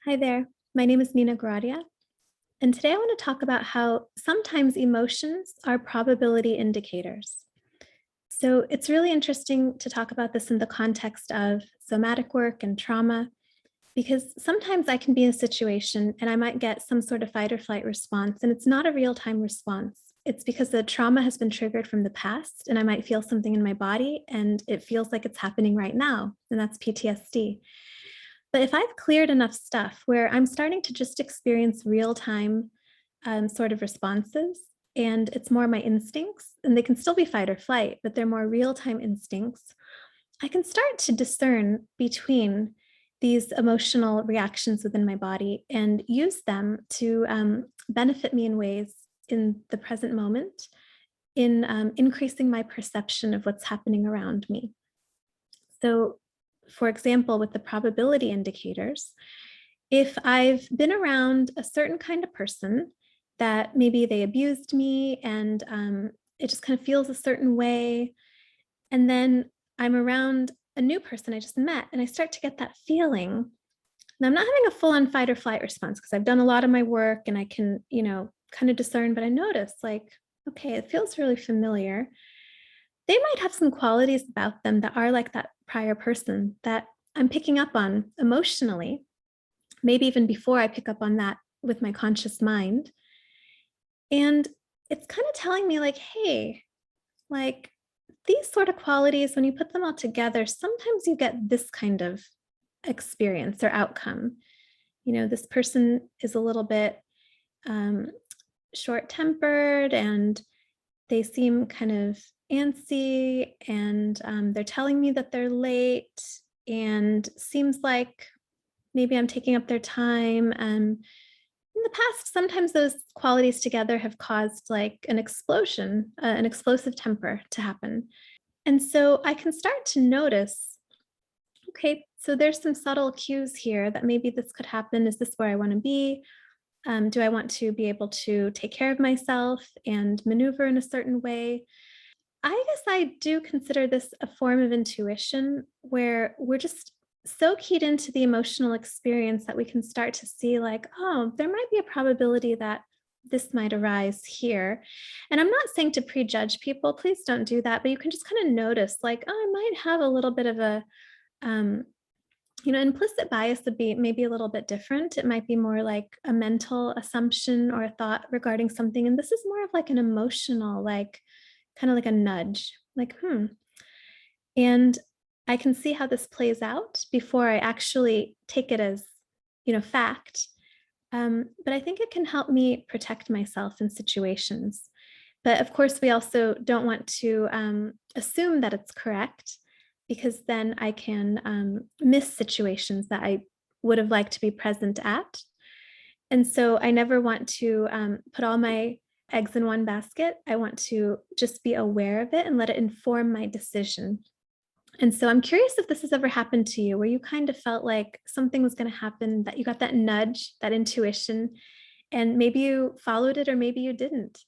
Hi there. My name is Nina Goradia, and today I want to talk about how sometimes emotions are probability indicators. So it's really interesting to talk about this in the context of somatic work and trauma, because sometimes I can be in a situation and I might get some sort of fight or flight response, and it's not a real time response. It's because the trauma has been triggered from the past, and I might feel something in my body, and it feels like it's happening right now, and that's PTSD. But if I've cleared enough stuff where I'm starting to just experience real time sort of responses, and it's more my instincts, and they can still be fight or flight, but they're more real time instincts, I can start to discern between these emotional reactions within my body and use them to benefit me in ways in the present moment, in increasing my perception of what's happening around me. So, for example, with the probability indicators, if I've been around a certain kind of person that maybe they abused me and it just kind of feels a certain way, and then I'm around a new person I just met and I start to get that feeling. And I'm not having a full on fight or flight response because I've done a lot of my work and I can, kind of discern, but I notice like, okay, it feels really familiar. They might have some qualities about them that are like that prior person that I'm picking up on emotionally, maybe even before I pick up on that with my conscious mind. And it's kind of telling me, like, hey, like these sort of qualities, when you put them all together, sometimes you get this kind of experience or outcome. This person is a little bit um, short tempered and they seem kind of antsy, and they're telling me that they're late and seems like maybe I'm taking up their time. In the past, sometimes those qualities together have caused like an explosion, an explosive temper to happen. And so I can start to notice, okay, so there's some subtle cues here that maybe this could happen. Is this where I want to be? Do I want to be able to take care of myself and maneuver in a certain way? I guess I do consider this a form of intuition where we're just so keyed into the emotional experience that we can start to see, like, oh, there might be a probability that this might arise here. And I'm not saying to prejudge people, please don't do that, but you can just kind of notice, like, oh, I might have a little bit of a, um, implicit bias would be maybe a little bit different. It might be more like a mental assumption or a thought regarding something. And this is more of like an emotional, like, kind of like a nudge, like, and I can see how this plays out before I actually take it as, fact. But I think it can help me protect myself in situations. But of course, we also don't want to assume that it's correct, because then I can miss situations that I would have liked to be present at. And so I never want to put all my eggs in one basket. I want to just be aware of it and let it inform my decision. And so I'm curious if this has ever happened to you where you kind of felt like something was going to happen, that you got that nudge, that intuition, and maybe you followed it or maybe you didn't.